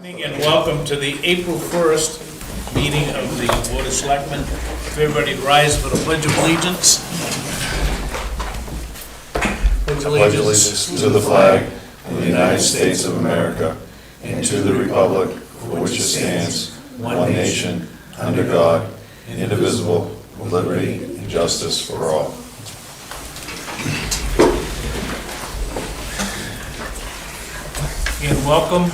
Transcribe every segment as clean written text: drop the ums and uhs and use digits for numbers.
Evening and welcome to the April 1st meeting of the Board of Selectmen. If everybody rise for the Pledge of Allegiance. Pledge allegiance to the flag of the United States of America and to the republic for which it stands, one nation, under God, indivisible, with liberty and justice for all. And welcome.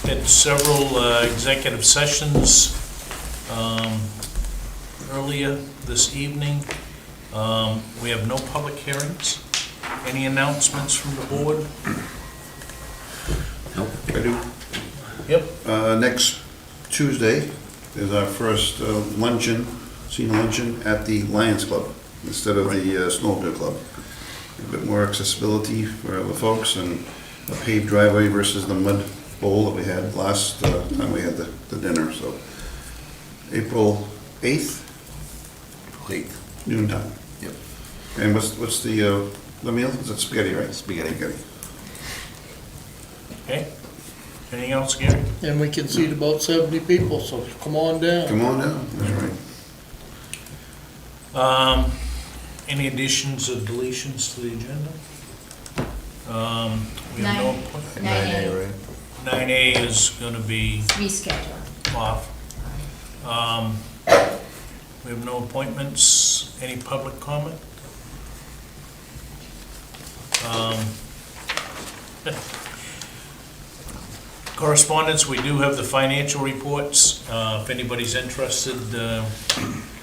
Had several executive sessions earlier this evening. We have no public hearings. Any announcements from the board? I do. Yep. Next Tuesday is our first luncheon, senior luncheon at the Lions Club instead of the Snowmobile Club. A bit more accessibility for the folks and a paved driveway versus the mud bowl that we had last time we had the dinner. So April 8th, noon time. Yep. And what's the meal? Is it spaghetti, right? Spaghetti. Okay. Anything else, Gary? And we can seat about 70 people, so come on down. Come on down, that's right. Any additions or deletions to the agenda? We have no appointment. 9A, right? 9A is going to be Reschedule. off. We have no appointments. Any public comment? Correspondence, we do have the financial reports. If anybody's interested,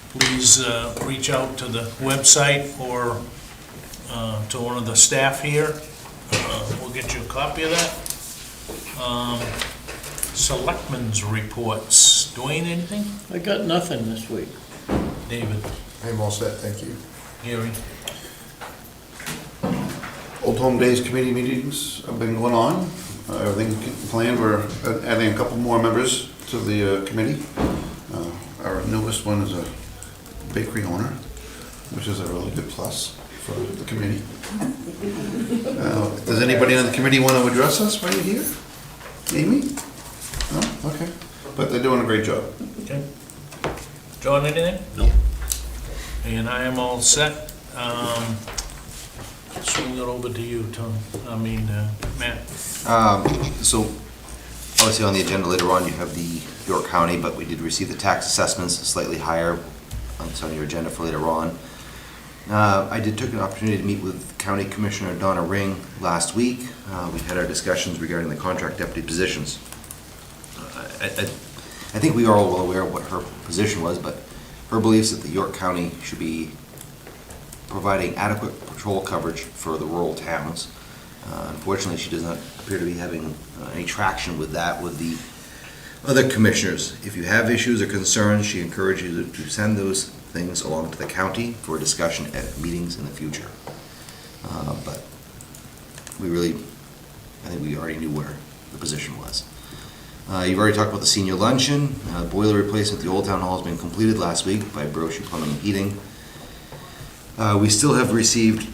please reach out to the website or to one of the staff here. We'll get you a copy of that. Selectmen's reports. Dwayne, anything? I got nothing this week. David? I'm all set, thank you. Gary? Old Home Days committee meetings have been going on. Everything planned. We're adding a couple more members to the committee. Our newest one is a bakery owner, which is a really good plus for the committee. Does anybody on the committee want to address us while you're here? Amy? No? Okay. But they're doing a great job. Okay. John, anything? No. And I am all set. Swing it over to you, Tom. Matt. So, obviously on the agenda later on, you have the York County, but we did receive the tax assessments slightly higher. It's on your agenda for later on. I took an opportunity to meet with County Commissioner Donna Ring last week. We had our discussions regarding the contract deputy positions. I think we are all well aware of what her position was, but her beliefs that the York County should be providing adequate patrol coverage for the rural towns. Unfortunately, she does not appear to be having any traction with that with the other commissioners. If you have issues or concerns, she encourages you to send those things along to the county for discussion at meetings in the future. But I think we already knew where the position was. You've already talked about the senior luncheon. Boiler replacement at the Old Town Hall has been completed last week by Brochu Plumbing and Heating. We still have received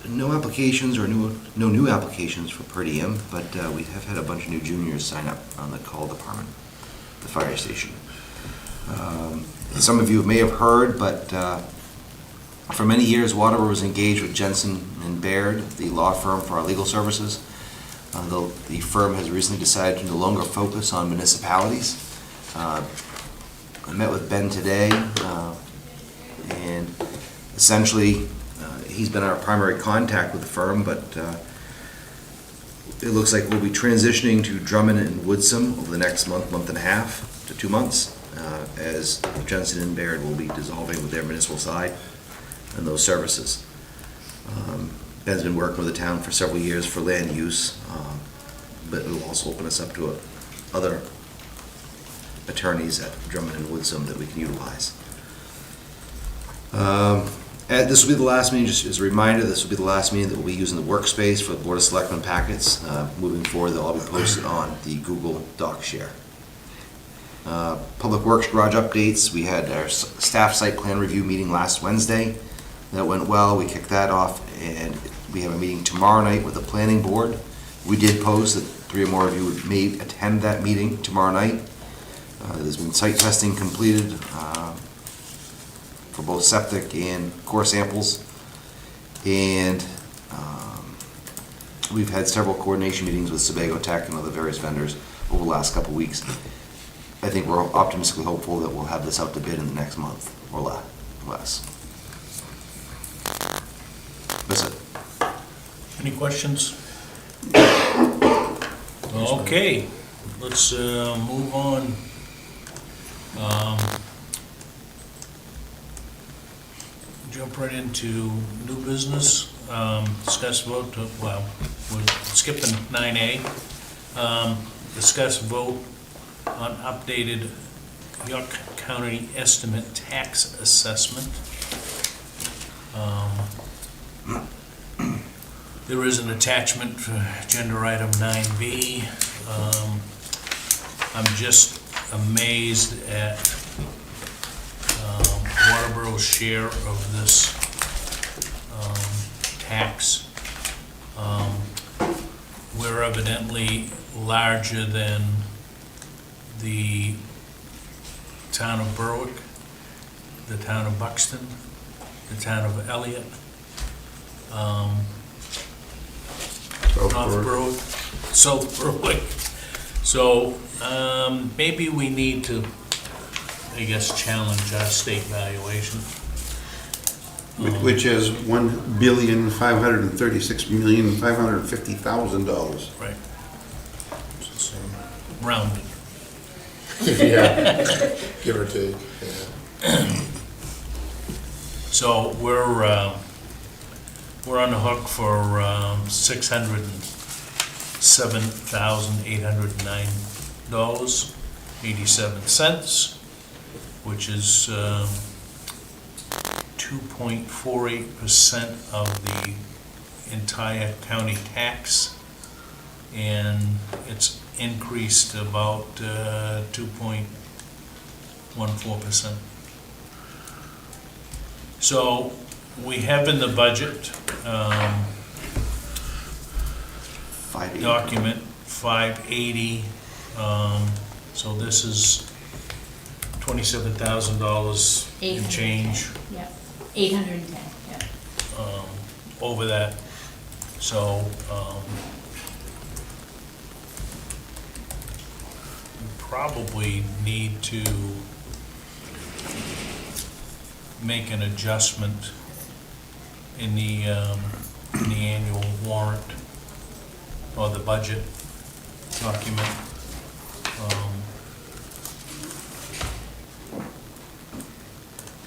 no applications or no new applications for per diem, but we have had a bunch of new juniors sign up on the call department, the fire station. Some of you may have heard, but for many years, Waterboro was engaged with Jensen and Baird, the law firm for our legal services. The firm has recently decided to no longer focus on municipalities. I met with Ben today, and essentially, he's been our primary contact with the firm, but it looks like we'll be transitioning to Drummond and Woodsum over the next month and a half to 2 months, as Jensen and Baird will be dissolving with their municipal side and those services. Ben's been working with the town for several years for land use, but it will also open us up to other attorneys at Drummond and Woodsum that we can utilize. This will be the last meeting, just as a reminder, this will be the last meeting that we'll be using the workspace for the Board of Selectmen packets. Moving forward, they'll all be posted on the Google Doc share. Public Works garage updates. We had our staff site plan review meeting last Wednesday. That went well. We kicked that off, and we have a meeting tomorrow night with the planning board. We did post that 3 or more of you may attend that meeting tomorrow night. There's been site testing completed for both septic and core samples. And we've had several coordination meetings with Sebago Tech and other various vendors over the last couple of weeks. I think we're optimistically hopeful that we'll have this out to bid in the next month or less. That's it. Any questions? Okay, let's move on. Jump right into new business. Discuss vote, well, we're skipping 9A. Discuss vote on updated York County estimate tax assessment. There is an attachment for agenda item 9B. I'm just amazed at Waterboro's share of this tax. We're evidently larger than the town of Berwick, the town of Buxton, the town of Elliott, North Berwick, South Berwick. So maybe we need to, I guess, challenge our state valuation. Which is $1,536,550,000. Right. Rounded. Yeah, give or take, yeah. So we're on the hook for $607,809.87, which is 2.48% of the entire county tax, and it's increased about 2.14%. So we have in the budget 580. document 580, so this is $27,000 and change Yeah, 810, yeah. over that. So we probably need to make an adjustment in the annual warrant or the budget document.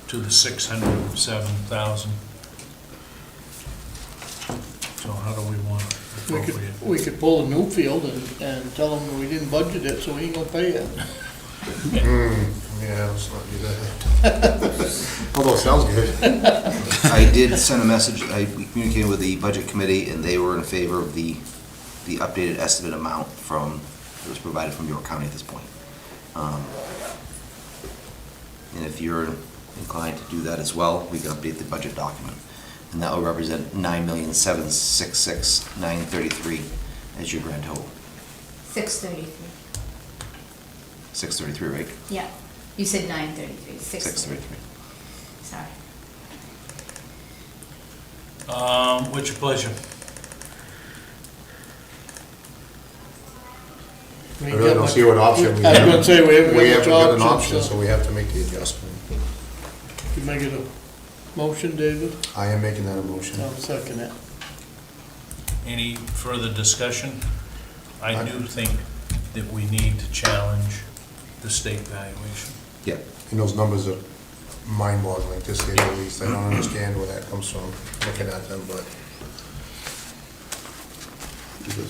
To the 607,000. So how do we want to appropriate? We could pull a new field and tell them we didn't budget it, so we ain't gonna pay it. Yeah, let's not do that. Although it sounds good. I did send a message, we communicated with the budget committee, and they were in favor of the updated estimate amount that was provided from York County at this point. And if you're inclined to do that as well, we can update the budget document. And that will represent $9,766,933 as your grand total. 633, 633, right? yeah. You said 933, 633. 633. Sorry. What's your pleasure? We I ain't really got don't much- see what option we I was have. gonna say, we haven't We got haven't got an much option, options, so we have to make the adjustment. You make it a motion, David? I am making that a motion. I'll second it. Any further discussion? I do think that we need to challenge the state valuation. Yeah. And those numbers are mind-boggling, to say the least. I don't understand where that comes from, looking at them, but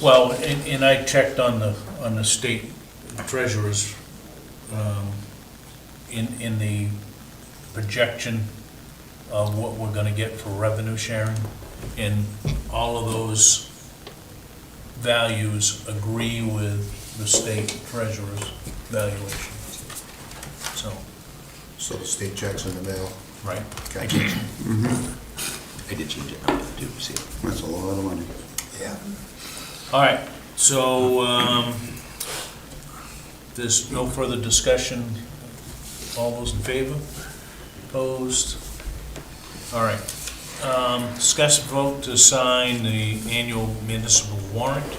Well, and I checked on the state treasurer's, in the projection of what we're gonna get for revenue sharing, and all of those values agree with the state treasurer's valuation. so the state checks in the mail. Right. I did change it, I do see it. That's a lot of money. Yeah. All right, So, there's no further discussion. All those in favor? Opposed? All right. Discuss and vote to sign the annual municipal warrant.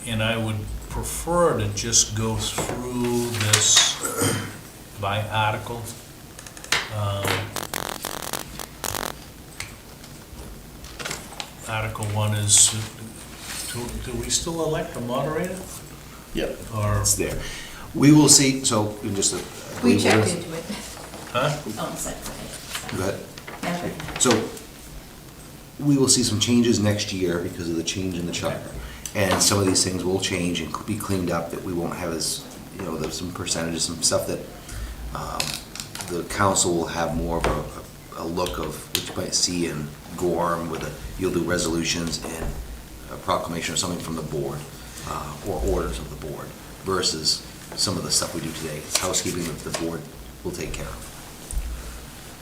And I would prefer to just go through this by article. Article 1 is, do we still elect a moderator? Yep. Or, It's there. We will see, so, in just a. We checked into it. huh? Oh, sorry. Go ahead. Never. So, we will see some changes next year because of the change in the charter. And some of these things will change and be cleaned up, that we won't have as, you know, there's some percentages, some stuff that the council will have more of a look of, which you might see in Gorham, with you'll do resolutions and a proclamation or something from the board, or orders of the board, versus some of the stuff we do today. It's housekeeping that the board will take care of.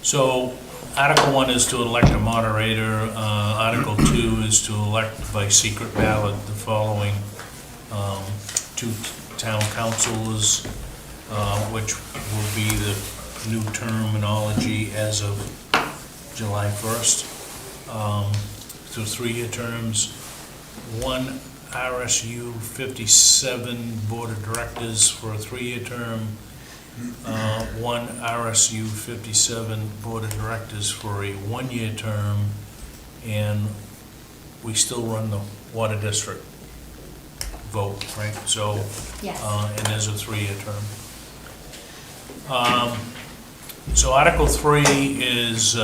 So, Article 1 is to elect a moderator. Article 2 is to elect by secret ballot the following 2 town councilors, which will be the new terminology as of July 1st. So 3-year terms. 1 RSU 57 Board of Directors for a 3-year term. 1 RSU 57 Board of Directors for a 1-year term, and we still run the Water District vote, right? So, Yes. and there's a 3-year term. So Article 3 is,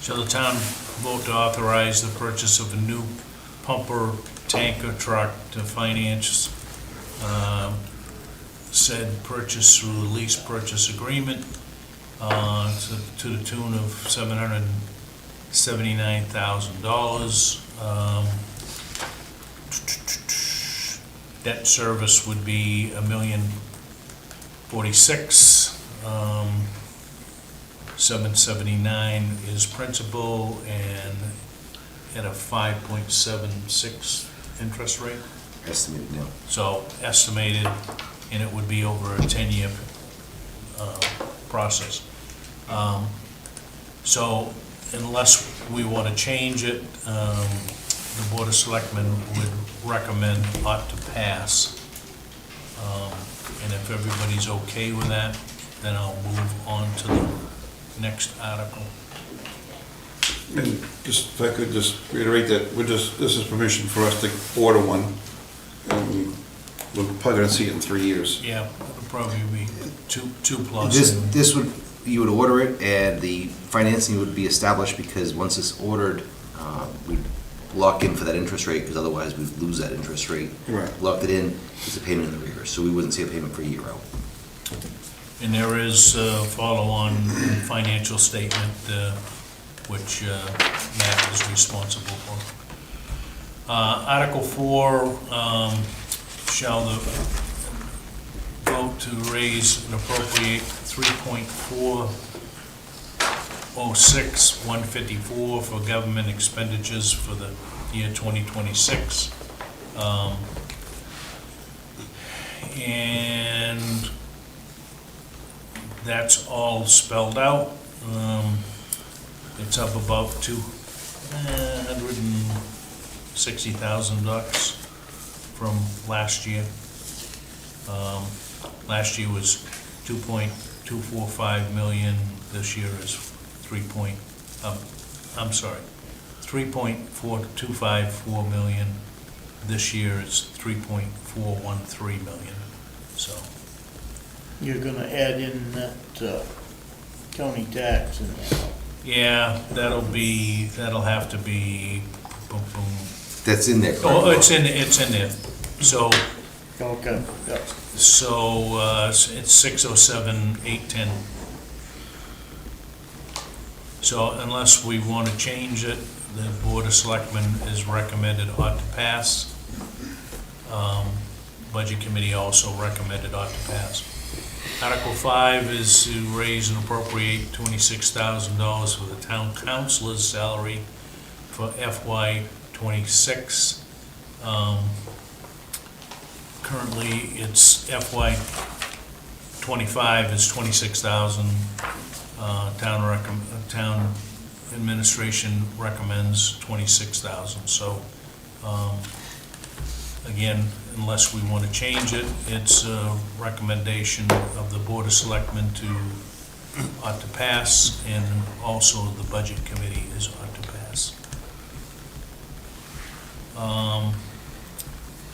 shall the town vote to authorize the purchase of a new pumper tanker truck to finance said purchase through a lease purchase agreement to the tune of $779,000. Debt service would be $1,046,000. 779 is principal and at a 5.76 interest rate. Estimated, no. So estimated, and it would be over a 10-year process. So unless we want to change it, the Board of Selectmen would recommend ought to pass. And if everybody's okay with that, then I'll move on to the next article. And just, if I could just reiterate that, this is permission for us to order one. We're probably gonna see it in 3 years. Yeah, it'll probably be two plus. This would, you would order it, and the financing would be established, because once it's ordered, we'd lock in for that interest rate, because otherwise we'd lose that interest rate. Right. Locked it in, it's a payment in the rear, so we wouldn't see a payment for a year out. And there is a follow-on financial statement, which Matt is responsible for. Article 4, shall the vote to raise and appropriate 3.406,154 for government expenditures for the year 2026. And that's all spelled out. It's up about $160,000 from last year. Last year was 2.245 million. This year is 3.4254 million. This year is 3.413 million. So. You're gonna add in that county tax in there. Yeah, that'll have to be, boom, boom. That's in there. Oh, it's in there. So, Okay, yeah. it's 607,810. So unless we want to change it, the Board of Selectmen is recommended ought to pass. Budget Committee also recommended ought to pass. Article 5 is to raise and appropriate $26,000 for the town councilor's salary for FY '26. Currently, it's FY '25 is $26,000. Town administration recommends $26,000. So, again, unless we want to change it, it's a recommendation of the Board of Selectmen ought to pass, and also the Budget Committee ought to pass.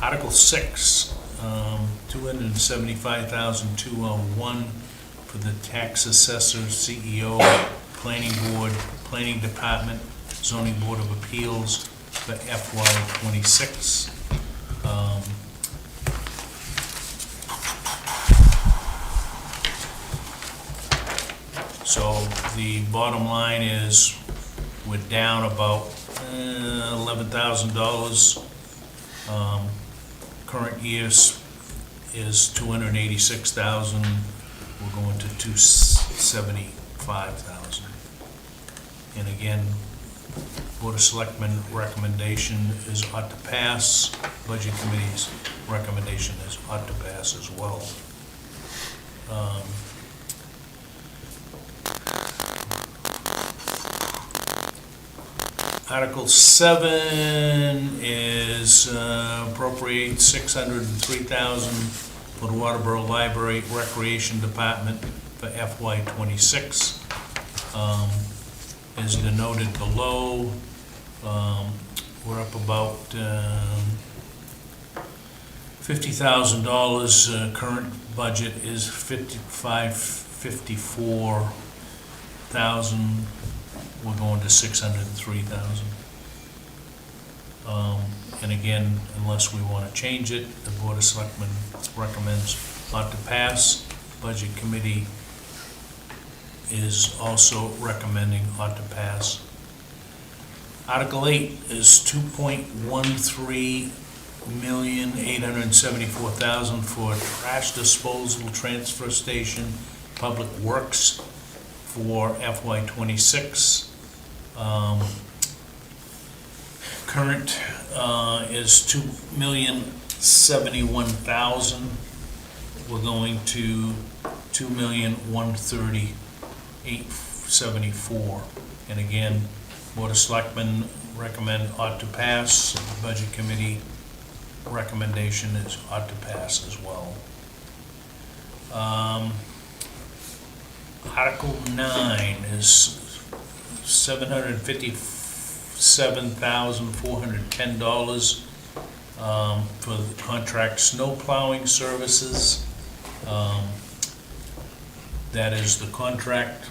Article 6, $275,201 for the tax assessor, CEO, planning board, planning department, zoning board of appeals for FY '26. So the bottom line is we're down about $11,000. Current year's is $286,000. We're going to $275,000. And again, Board of Selectmen recommendation is ought to pass. Budget Committee's recommendation is ought to pass as well. Article 7 is appropriate $603,000 for the Waterboro Library Recreation Department for FY '26. As denoted below, we're up about $50,000. Current budget is $54,000. We're going to $603,000. And again, unless we want to change it, the Board of Selectmen recommends ought to pass. Budget Committee is also recommending ought to pass. Article 8 is $2.13,874,000 for trash disposal transfer station, Public Works for FY '26. Current is $2,071,000. We're going to $2,138,704. And again, Board of Selectmen recommend ought to pass. The Budget Committee recommendation is ought to pass as well. Article 9 is $757,410 for the contract snow plowing services. That is the contract,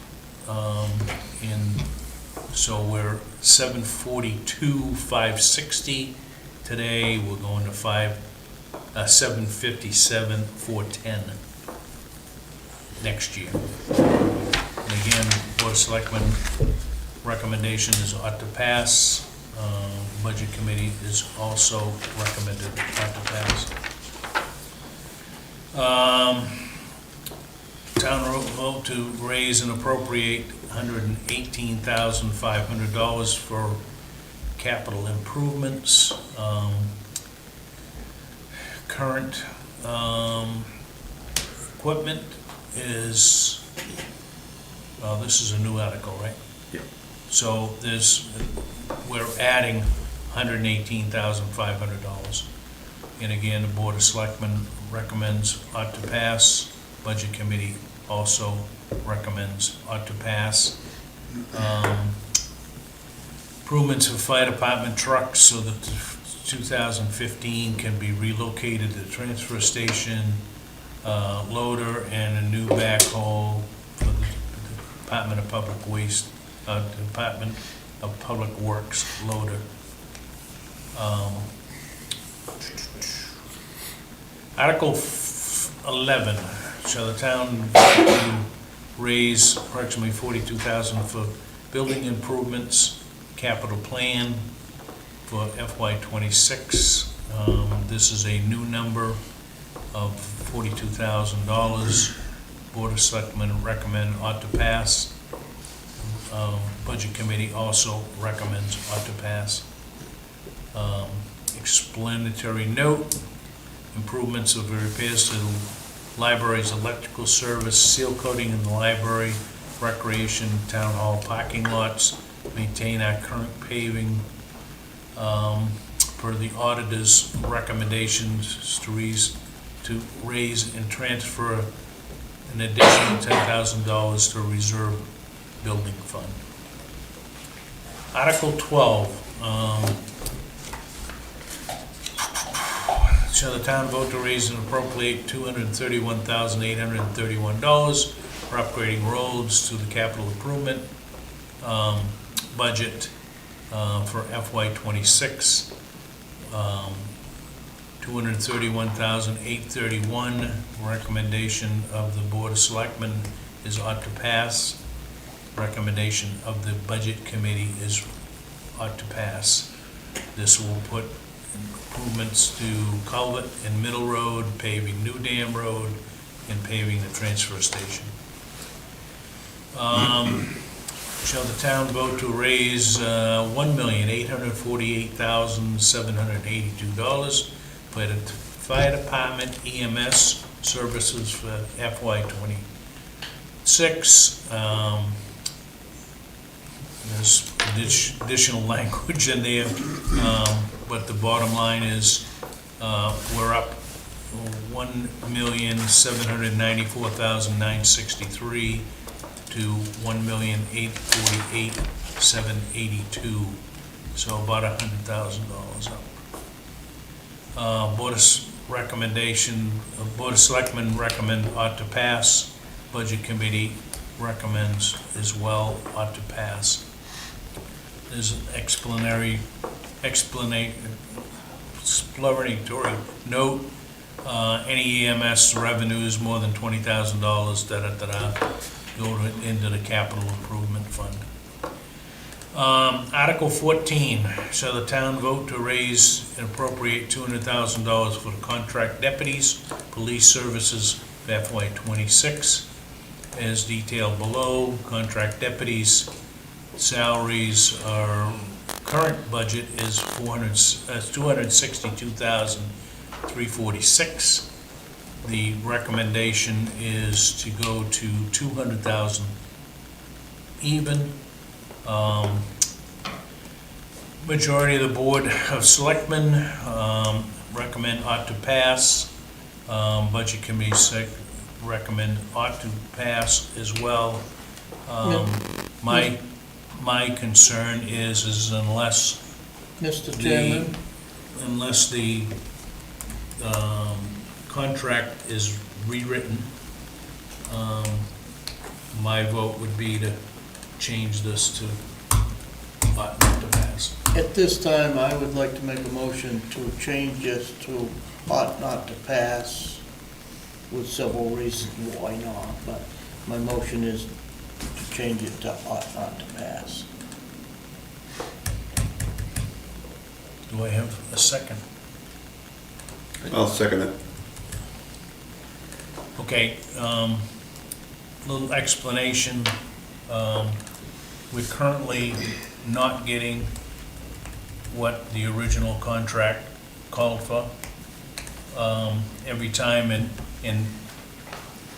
so we're $742,560 today. We're going to $757,410 next year. And again, Board of Selectmen recommendation is ought to pass. Budget Committee is also recommended ought to pass. Town vote to raise and appropriate $118,500 for capital improvements. Current equipment is, well, this is a new article, right? Yeah. So we're adding $118,500. And again, the Board of Selectmen recommends ought to pass. Budget Committee also recommends ought to pass. Improvements of fire department trucks so that 2015 can be relocated to the transfer station, loader, and a new backhoe for the Department of Public Waste, Department of Public Works loader. Article 11, shall the town raise approximately $42,000 for building improvements, capital plan for FY '26. This is a new number of $42,000. Board of Selectmen recommend ought to pass. Budget Committee also recommends ought to pass. Explanatory note, improvements of repairs to the library's electrical service, seal coating in the library, recreation, town hall parking lots, maintain our current paving, per the auditor's recommendations to raise and transfer an additional $10,000 to reserve building fund. Article 12, shall the town vote to raise and appropriate $231,831 for upgrading roads to the capital improvement budget for FY26. $231,831, recommendation of the Board of Selectmen is ought to pass. Recommendation of the Budget Committee is ought to pass. This will put improvements to culvert and Middle Road, paving New Dam Road, and paving the transfer station. Shall the town vote to raise $1,848,782 for the fire department EMS services for FY26? There's additional language in there, but the bottom line is we're up $1,794,963 to $1,848,782, so about $100,000 up. Board of Selectmen recommend ought to pass. Budget Committee recommends as well ought to pass. There's an explanatory note. Any EMS revenues more than $20,000 go into the capital improvement fund. Article 14, shall the town vote to raise and appropriate $200,000 for the contract deputies, police services for FY26, as detailed below. Contract deputies salaries, our current budget is $262,346. The recommendation is to go to $200,000 even. Majority of the Board of Selectmen recommend ought to pass. Budget Committee recommend ought to pass as well. My concern is unless Mr. Chairman, unless the contract is rewritten, my vote would be to change this to ought not to pass. at this time, I would like to make a motion to change this to ought not to pass with several reasons why not, but my motion is to change it to ought not to pass. Do I have a second? I'll second it. Okay, little explanation. We're currently not getting what the original contract called for. Every time, and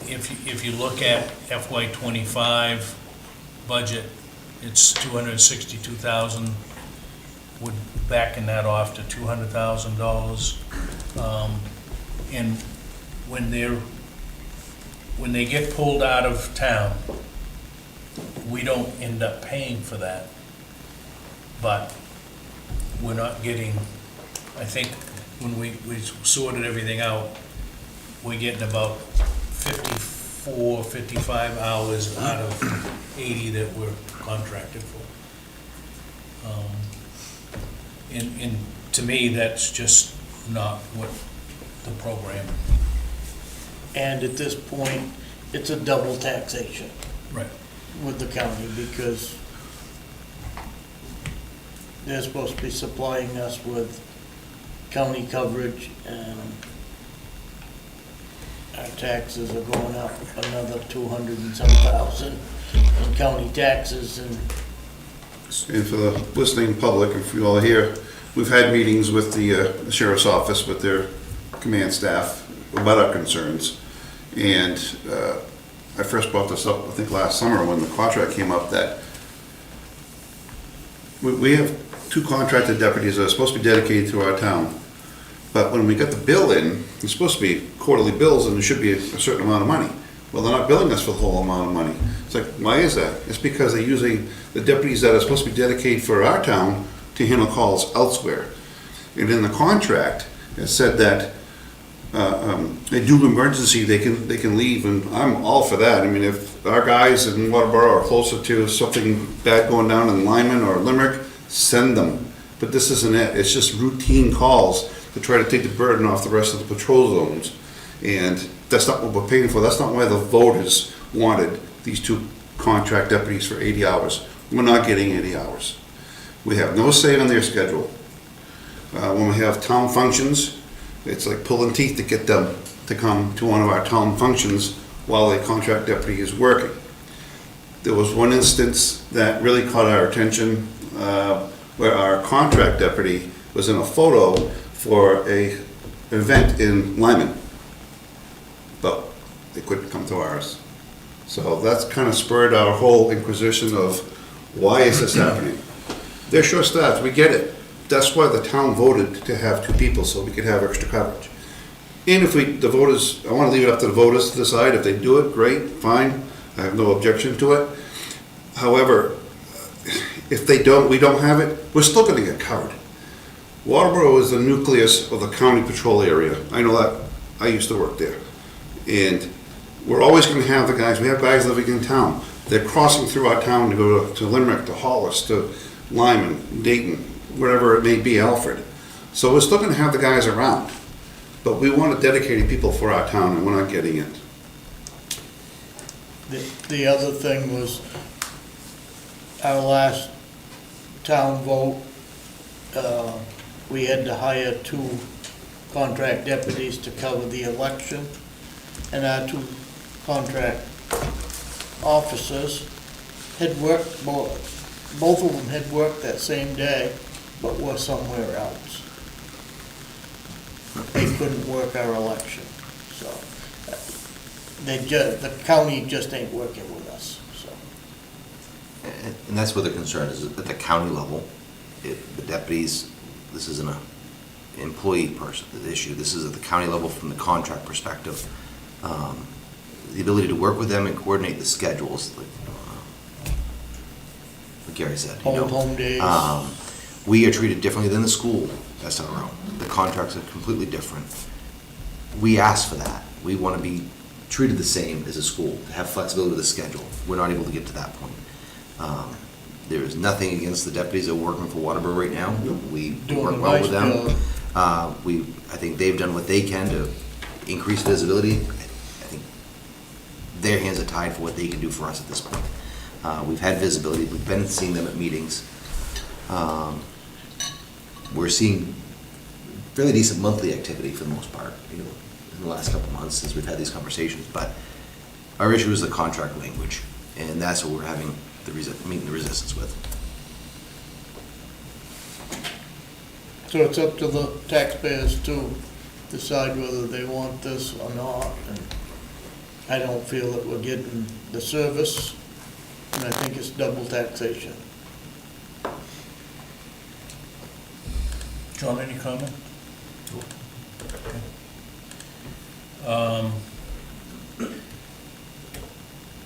if you look at FY25 budget, it's $262,000. Would backing that off to $200,000. And when they get pulled out of town, we don't end up paying for that. But we're not getting, I think when we sorted everything out, we're getting about 54, 55 hours out of 80 that we're contracted for. And to me, that's just not what the program. And at this point, it's a double taxation Right. with the county because they're supposed to be supplying us with county coverage, and our taxes are going up another 200 and some thousand in county taxes, and And for the listening public, if you all hear, we've had meetings with the sheriff's office, with their command staff about our concerns. And I first brought this up, I think last summer when the contract came up, that we have 2 contracted deputies that are supposed to be dedicated to our town. But when we got the bill in, it's supposed to be quarterly bills and there should be a certain amount of money. Well, they're not billing us for the whole amount of money. It's like, why is that? It's because they're using the deputies that are supposed to be dedicated for our town to handle calls elsewhere. And in the contract, it said that they do emergency, they can leave, and I'm all for that. I mean, if our guys in Waterboro are closer to something bad going down in Lyman or Limerick, send them. But this isn't it. It's just routine calls to try to take the burden off the rest of the patrol zones. And that's not what we're paying for. That's not why the voters wanted these 2 contract deputies for 80 hours. We're not getting 80 hours. We have no say on their schedule. When we have town functions, it's like pulling teeth to get them to come to one of our town functions while a contract deputy is working. There was one instance that really caught our attention where our contract deputy was in a photo for an event in Lyman, but they couldn't come to ours. So that's kind of spurred our whole inquisition of why is this happening? They're short-staffed, we get it. That's why the town voted to have 2 people, so we could have extra coverage. And if the voters, I want to leave it up to the voters to decide. If they do it, great, fine. I have no objection to it. However, if they don't, we don't have it, we're still going to get covered. Waterboro is the nucleus of the county patrol area. I know that. I used to work there. And we're always going to have the guys. We have guys living in town. They're crossing through our town to go to Limerick, to Hollis, to Lyman, Dayton, wherever it may be, Alfred. So we're still going to have the guys around. But we want dedicated people for our town, and we're not getting it. the other thing was our last town vote, we had to hire 2 contract deputies to cover the election, and our 2 contract officers had worked, both of them had worked that same day, but were somewhere else. They couldn't work our election, so the county just ain't working with us, so. And that's where the concern is, at the county level, the deputies, this isn't an employee person, the issue, this is at the county level from the contract perspective. The ability to work with them and coordinate the schedules, like Gary said. Home days. We are treated differently than the school SRO. The contracts are completely different. We ask for that. We want to be treated the same as a school, to have flexibility with the schedule. We're not able to get to that point. There is nothing against the deputies that are working for Waterboro right now. We work well with them. I think they've done what they can to increase visibility. I think their hands are tied for what they can do for us at this point. We've had visibility. We've been seeing them at meetings. We're seeing fairly decent monthly activity for the most part, in the last couple of months since we've had these conversations. But our issue is the contract language, and that's what we're having meeting the resistance with. So it's up to the taxpayers to decide whether they want this or not, and I don't feel that we're getting the service, and I think it's double taxation. John, any comment?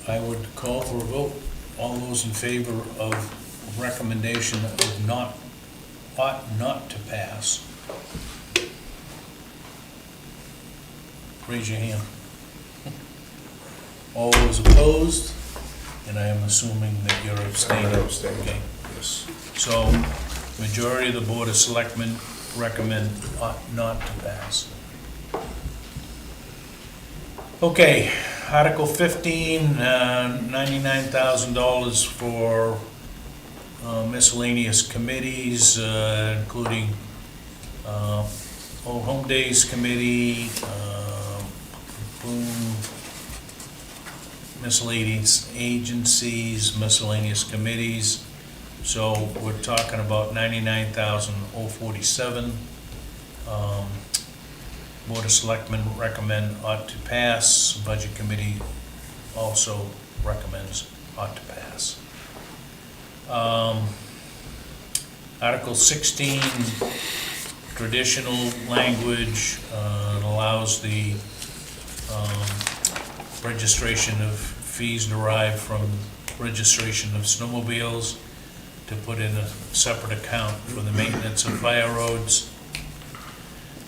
I would call for a vote. All those in favor of recommendation of ought not to pass, raise your hand. All those opposed, and I am assuming that you're abstaining. I'm abstaining. Okay. Yes. So, majority of the Board of Selectmen recommend ought not to pass. Okay, Article 15, $99,000 for miscellaneous committees, including Old Home Days Committee, boom. Miscellaneous agencies, miscellaneous committees. So we're talking about 99,047. Board of Selectmen recommend ought to pass. Budget Committee also recommends ought to pass. Article 16, traditional language, allows the registration of fees derived from registration of snowmobiles to put in a separate account for the maintenance of fire roads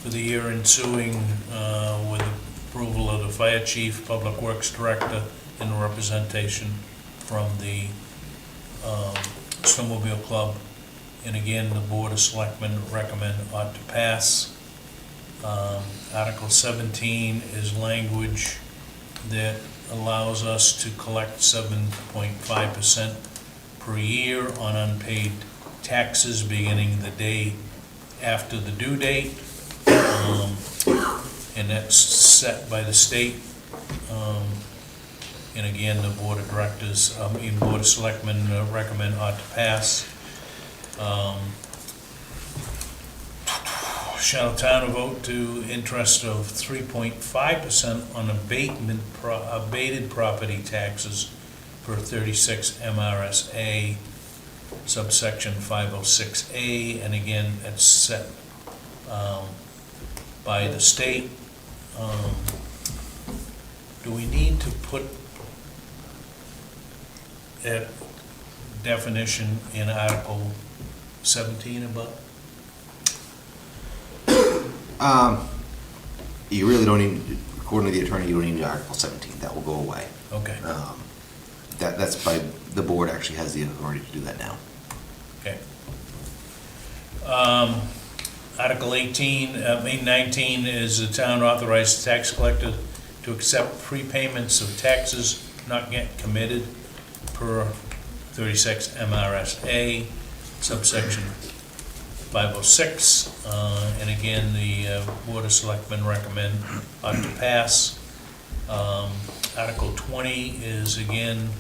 for the year ensuing, with approval of the fire chief, public works director, and representation from the snowmobile club. And again, the Board of Selectmen recommend ought to pass. Article 17 is language that allows us to collect 7.5% per year on unpaid taxes beginning the day after the due date. And that's set by the state. And again, the Board of Directors, Board of Selectmen recommend ought to pass. Shall town vote to interest of 3.5% on abated property taxes per 36 MRSA, subsection 506A, and again, it's set by the state. Do we need to put that definition in Article 17 above? You really don't need, according to the attorney, you don't need Article 17, that will go away. Okay, That's by, the board actually has the authority to do that now. okay. Article 19 is the town authorized tax collector to accept prepayments of taxes not yet committed per 36 MRSA, subsection 506, and again, the Board of Selectmen recommend ought to pass. Article 20 is again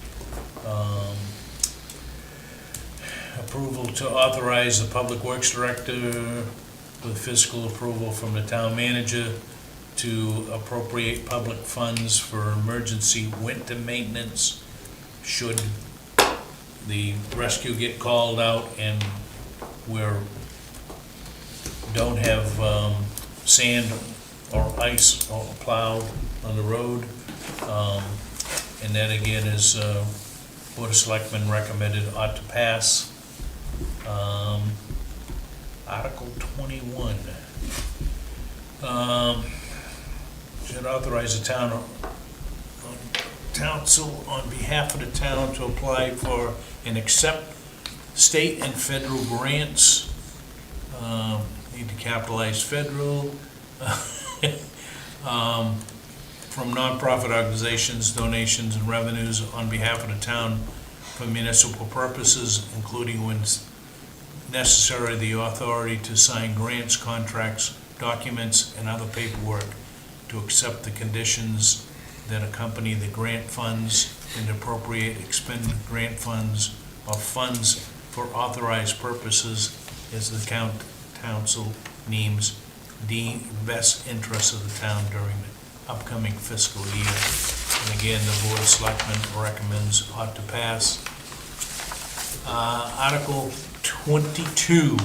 approval to authorize the Public Works Director with fiscal approval from the town manager to appropriate public funds for emergency winter maintenance should the rescue get called out and we're don't have sand or ice or plowed on the road. And that again is Board of Selectmen recommended ought to pass. Article 21. Should authorize the town council on behalf of the town to apply for and accept state and federal grants. Need to capitalize federal. From nonprofit organizations, donations, and revenues on behalf of the town for municipal purposes, including when necessary, the authority to sign grants, contracts, documents, and other paperwork to accept the conditions that accompany the grant funds and appropriate expended grant funds or funds for authorized purposes as the council deems the best interests of the town during the upcoming fiscal year. And again, the Board of Selectmen recommends ought to pass. Article 22.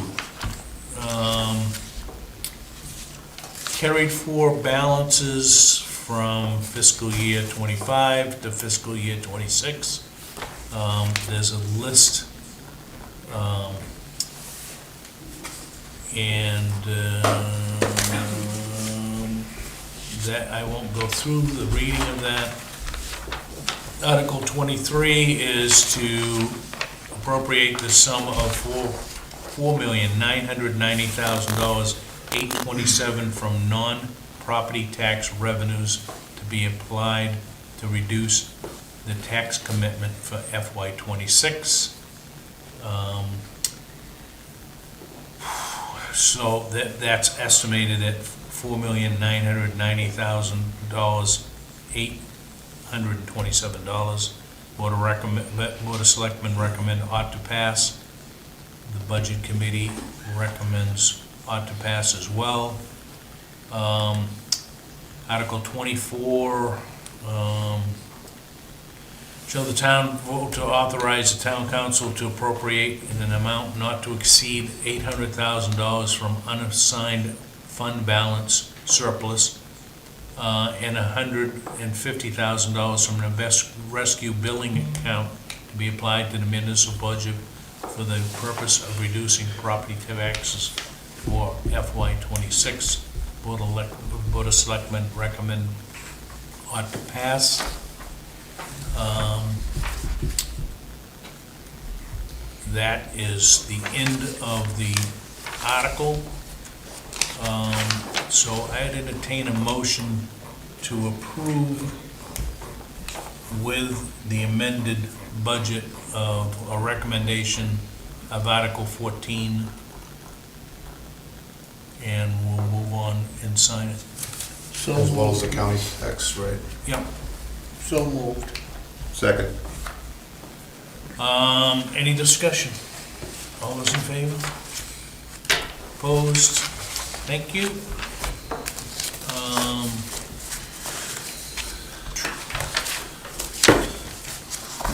Carried forward balances from fiscal year 25 to fiscal year 26. There's a list, and that I won't go through the reading of that. Article 23 is to appropriate the sum of $4,990,827 from non-property tax revenues to be applied to reduce the tax commitment for FY26. So that's estimated at $4,990,000 $827. Board of Selectmen recommend ought to pass. The Budget Committee recommends ought to pass as well. Article 24, shall the town vote to authorize the town council to appropriate in an amount not to exceed $800,000 from unassigned fund balance surplus and $150,000 from the best rescue billing account to be applied to the municipal budget for the purpose of reducing property taxes for FY26. Board of Selectmen recommend ought to pass. That is the end of the article. So I'd entertain a motion to approve with the amended budget of a recommendation of Article 14, and we'll move on and sign it. So As well as moved. the county tax rate. Yep. So moved. Second. Any discussion? All those in favor? Opposed? Thank you.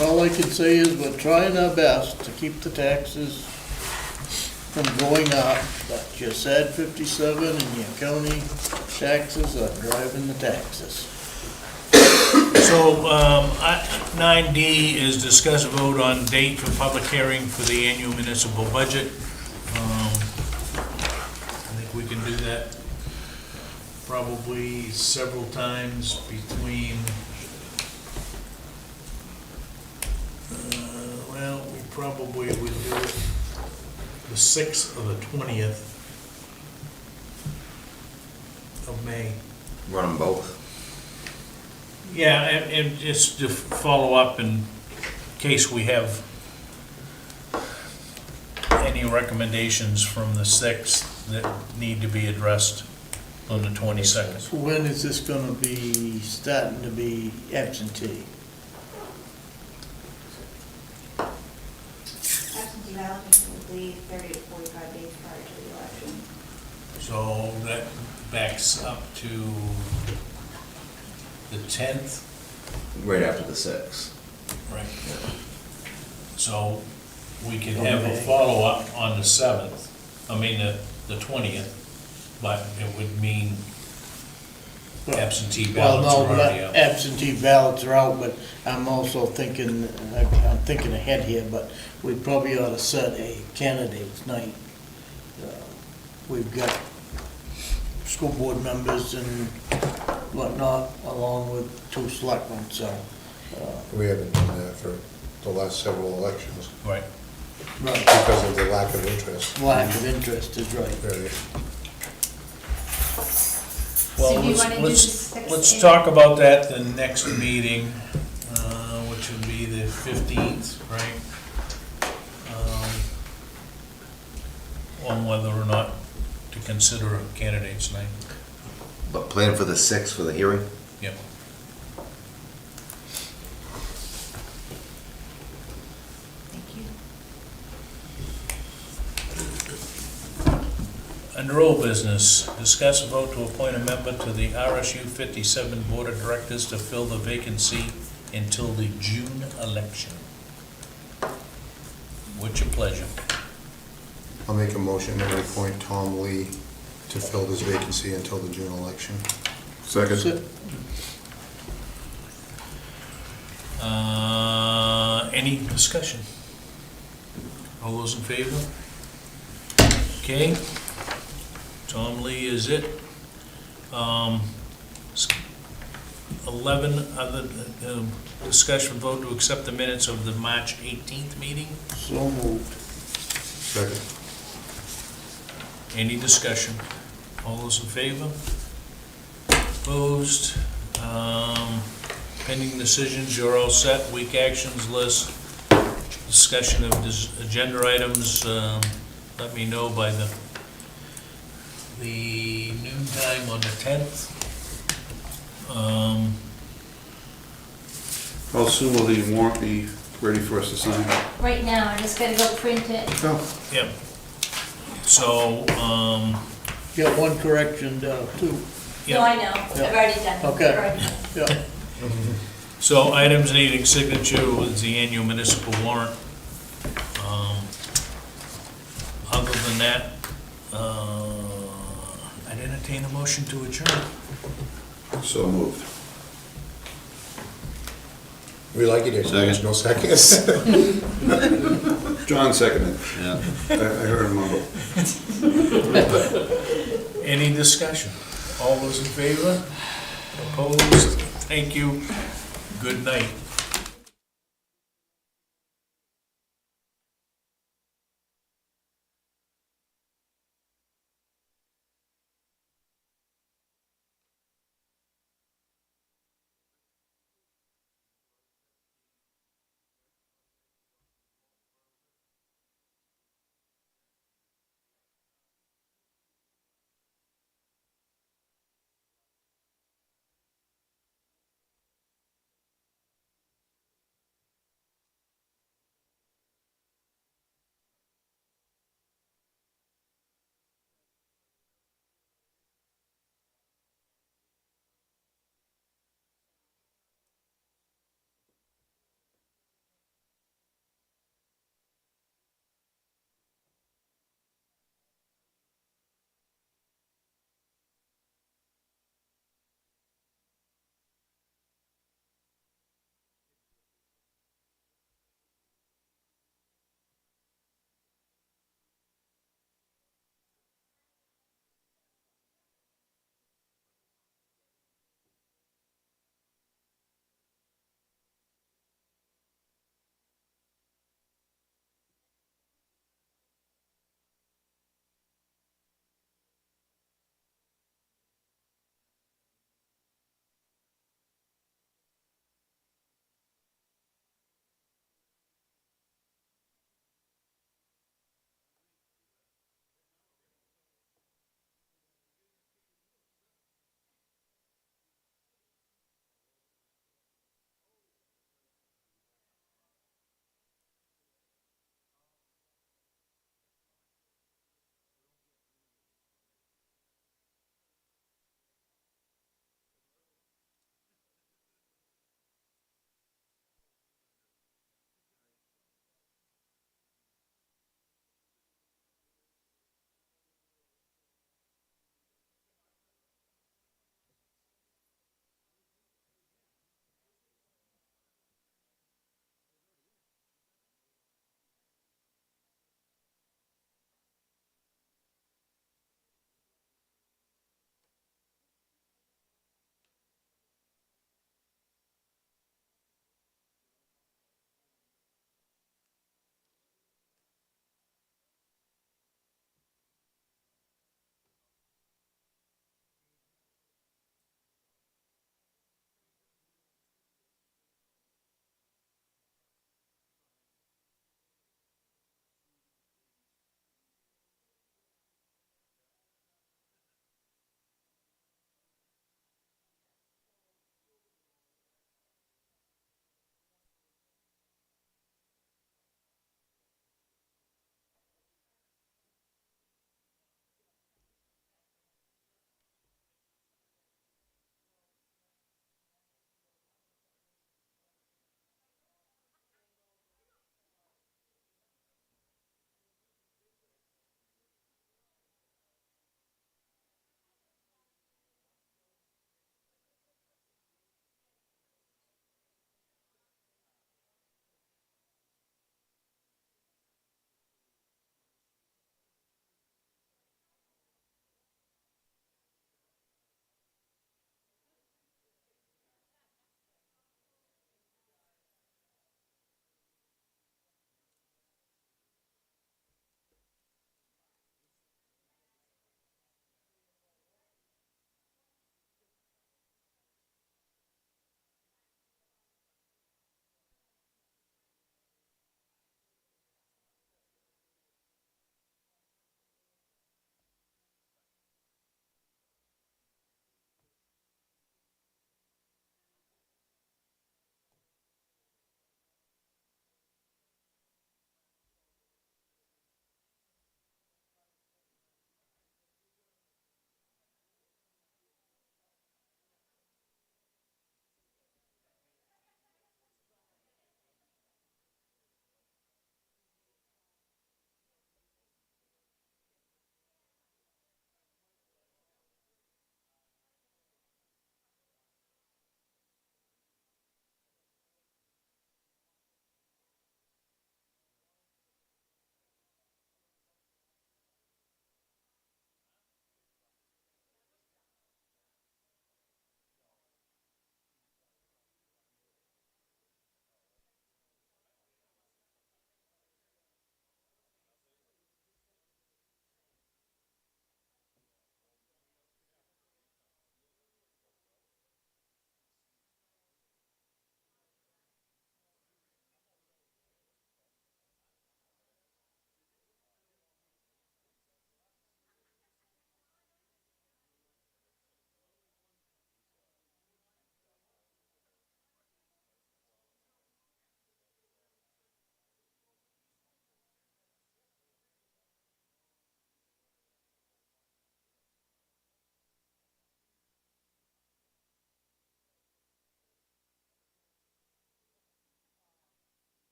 All I can say is we're trying our best to keep the taxes from going up, but your sad 57 and your county taxes are driving the taxes. So, 9D is discuss a vote on date for public hearing for the annual municipal budget. I think we can do that probably several times between, well, we probably would do it the 6th or the 20th of May. Run them both. Yeah, and just to follow up in case we have any recommendations from the 6th that need to be addressed on the 22nd. When is this gonna be starting to be absentee? Absentee balloting will be 30 to 45 days prior to the election. So that backs up to the 10th, Right after the 6th. right? So we can have a follow-up on the 7th, the 20th, but it would mean absentee Well, ballots no, are already out. absentee ballots are out, but I'm also thinking, I'm thinking ahead here, but we probably ought to set a candidates night. We've got school board members and whatnot, along with 2 selectmen, so. We haven't done that for the last several elections Right. Right, because of the lack of interest. lack of interest is right. Really. Well, So do you wanna do the let's 6th? talk about that the next meeting, which would be the 15th, right? On whether or not to consider a candidate's night. But plan for the 6th for the hearing? Yep. Thank you. Under old business, discuss a vote to appoint a member to the RSU 57 Board of Directors to fill the vacancy until the June election. What's your pleasure? I'll make a motion that we appoint Tom Lee to fill this vacancy until the June election. Second. Any discussion? All those in favor? Okay. Tom Lee is it. 11, other, discussion vote to accept the minutes of the March 18th meeting. So moved. Second. Any discussion? All those in favor? Opposed? Pending decisions, you're all set. Week actions list, discussion of agenda items, let me know by the noon time on the 10th. How soon will the warrant be ready for us to sign? Right now, I just gotta go print it. Oh, Yep. So, Got one correction, too. No, I know, Yeah. I've already done it. Okay. I've already done it. Yeah. so items needing signature was the annual municipal warrant. Other than that, I'd entertain a motion to adjourn. so moved. We like it, there's no seconds. John seconded. Yeah. I heard him mumble. Any discussion? All those in favor? Opposed? Thank you. Good night.